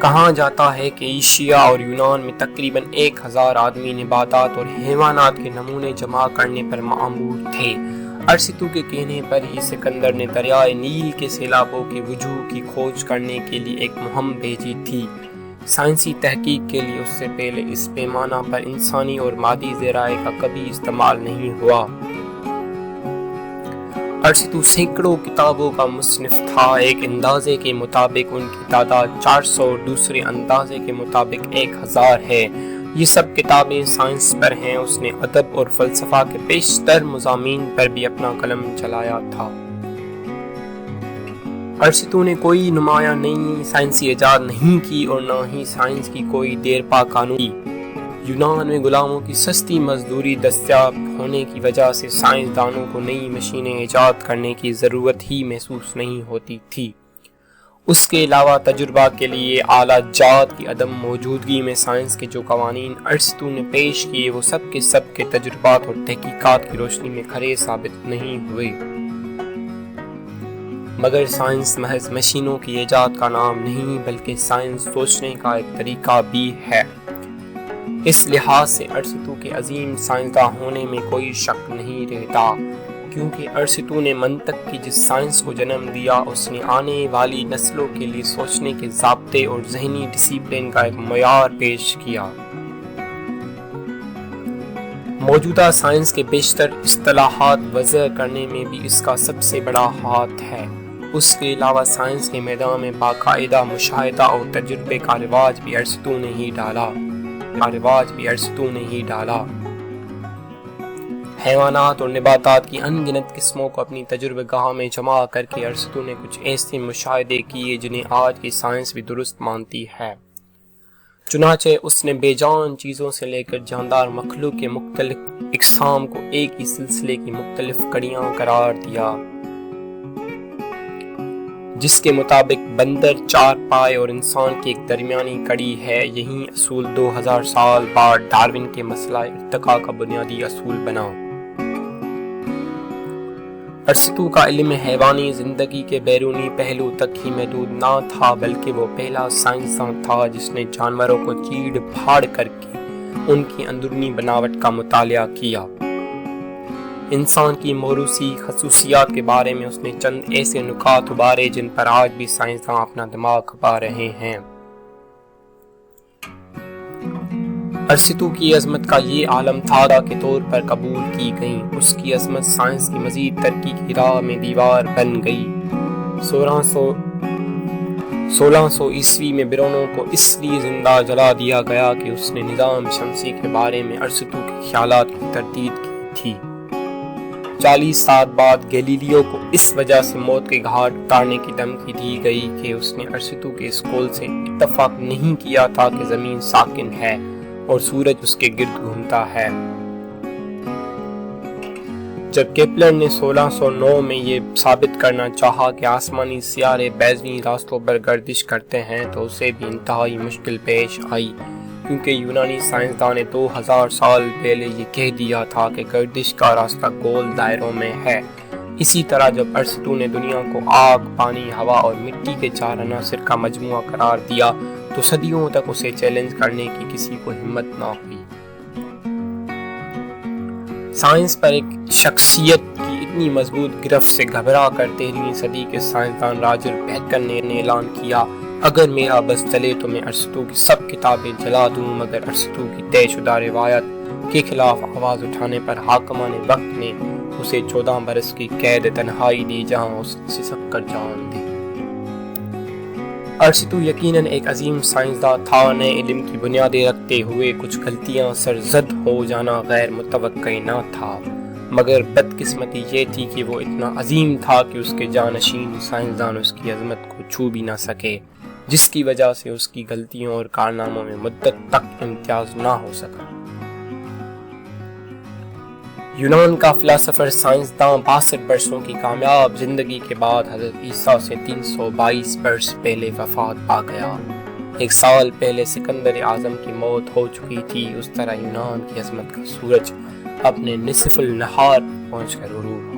کہا جاتا ہے کہ ایشیا اور یونان میں تقریباً 1000 آدمی نباتات اور حیوانات کے نمونے جمع کرنے پر مأمور تھے۔ ارسطو کے کہنے پر ہی سکندر نے دریائے نیل کے سیلابوں کے وجوہ کی کھوج کرنے کے لیے ایک مہم بھیجی تھی۔ سائنسی تحقیق کے لیے اس سے پہلے اس پیمانہ پر انسانی اور مادی ذرائع کا کبھی استعمال نہیں ہوا۔ ارسطو سینکڑوں کتابوں کا مصنف تھا۔ ایک اندازے کے مطابق ان کی تعداد 400 اور دوسرے اندازے کے مطابق 1000 ہے۔ یہ سب کتابیں سائنس پر ہیں۔ اس نے ادب اور فلسفہ کے بیشتر مضامین پر بھی اپنا قلم چلایا تھا۔ ارسطو نے کوئی نمایاں نئی سائنسی ایجاد نہیں کی اور نہ ہی سائنس کی کوئی دیرپا قانون کی۔ یونان میں غلاموں کی سستی مزدوری دستیاب ہونے کی وجہ سے سائنسدانوں کو نئی مشینیں ایجاد کرنے کی ضرورت ہی محسوس نہیں ہوتی تھی۔ اس کے علاوہ تجربہ کے لیے آلہ جات کی عدم موجودگی میں سائنس کے جو قوانین ارسطو نے پیش کیے وہ سب کے تجربات اور تحقیقات کی روشنی میں کھرے ثابت نہیں ہوئے۔ مگر سائنس محض مشینوں کی ایجاد کا نام نہیں بلکہ سائنس سوچنے کا ایک طریقہ بھی ہے۔ اس لحاظ سے ارسطو کے عظیم سائنسداں ہونے میں کوئی شک نہیں رہتا، کیونکہ ارسطو نے منطق کی جس سائنس کو جنم دیا اس نے آنے والی نسلوں کے لیے سوچنے کے ضابطے اور ذہنی ڈسپلن کا ایک معیار پیش کیا۔ موجودہ سائنس کے بیشتر اصطلاحات وضع کرنے میں بھی اس کا سب سے بڑا ہاتھ ہے۔ اس کے علاوہ سائنس کے میدان میں باقاعدہ مشاہدہ اور تجربے کا رواج بھی ارسطو نے ہی ڈالا۔ حیوانات اور نباتات کی ان گنت قسموں کو اپنی تجربہ گاہ میں جمع کر کے ارسطو نے کچھ ایسے مشاہدے کیے جنہیں آج کی سائنس بھی درست مانتی ہے۔ چنانچہ اس نے بے جان چیزوں سے لے کر جاندار مخلوق کے مختلف اقسام کو ایک ہی سلسلے کی مختلف کڑیاں قرار دیا، جس کے مطابق بندر 4 پائے اور انسان کی ایک درمیانی کڑی ہے۔ یہی اصول 2000 سال بعد ڈارون کے مسئلہ ارتقاء کا بنیادی اصول بنا۔ ارسطو کا علم حیوانی زندگی کے بیرونی پہلو تک ہی محدود نہ تھا، بلکہ وہ پہلا سائنسداں تھا جس نے جانوروں کو چیڑ پھاڑ کر کے ان کی اندرونی بناوٹ کا مطالعہ کیا۔ انسان کی موروثی خصوصیات کے بارے میں اس نے چند ایسے نکات ابھارے جن پر آج بھی سائنسداں اپنا دماغ کھپا رہے ہیں۔ ارسطو کی عظمت کا یہ عالم تھا کے طور پر قبول کی گئی۔ اس کی عظمت سائنس کی مزید ترقی کی راہ میں دیوار بن گئی۔ 1600 عیسوی میں برونو کو اس لیے زندہ جلا دیا گیا کہ اس نے نظام شمسی کے بارے میں ارسطو کے خیالات کی تردید کی تھی۔ 40 سال بعد گیلیلیو کو اس وجہ سے موت کے گھاٹ اتارنے کی دھمکی دی گئی کہ اس نے ارسطو کے اس قول سے اتفاق نہیں کیا تھا کہ زمین ساکن ہے اور سورج اس کے گرد گھومتا ہے۔ جب کیپلر نے 1609 میں یہ ثابت کرنا چاہا کہ آسمانی سیارے بیضوی راستوں پر گردش کرتے ہیں تو اسے بھی انتہائی مشکل پیش آئی، کیونکہ یونانی سائنسدان نے 2000 سال پہلے یہ کہہ دیا تھا کہ گردش کا راستہ گول دائروں میں ہے۔ اسی طرح جب ارسطو نے دنیا کو آگ، پانی، ہوا اور مٹی کے 4 عناصر کا مجموعہ قرار دیا تو صدیوں تک اسے چیلنج کرنے کی کسی کو ہمت نہ ہوئی۔ سائنس پر ایک شخصیت کی اتنی مضبوط گرفت سے گھبرا کر 13ویں صدی کے سائنسدان راجر بیکر نے اعلان کیا، اگر میرا بس چلے تو میں ارسطو کی سب کتابیں جلا دوں۔ مگر ارسطو کی طے شدہ روایت کے خلاف آواز اٹھانے پر حاکمان وقت نے اسے 14 برس کی قید تنہائی دی، جہاں اس نے سسک کر جان دی۔ ارسطو یقیناً ایک عظیم سائنسداں تھا۔ نئے علم کی بنیادیں رکھتے ہوئے کچھ غلطیاں سرزد ہو جانا غیر متوقع نہ تھا، مگر بدقسمتی یہ تھی کہ وہ اتنا عظیم تھا کہ اس کے جانشین سائنسدان اس کی عظمت کو چھو بھی نہ سکے، جس کی وجہ سے اس کی غلطیوں اور کارناموں میں مدت تک امتیاز نہ ہو سکا۔ یونان کا فلسفر سائنسداں 62 برسوں کی کامیاب زندگی کے بعد حضرت عیسیٰ سے 322 برس پہلے وفات پا گیا۔ 1 سال پہلے سکندر اعظم کی موت ہو چکی تھی، اس طرح یونان کی عظمت کا سورج اپنے نصف النہار پہنچ کر غروب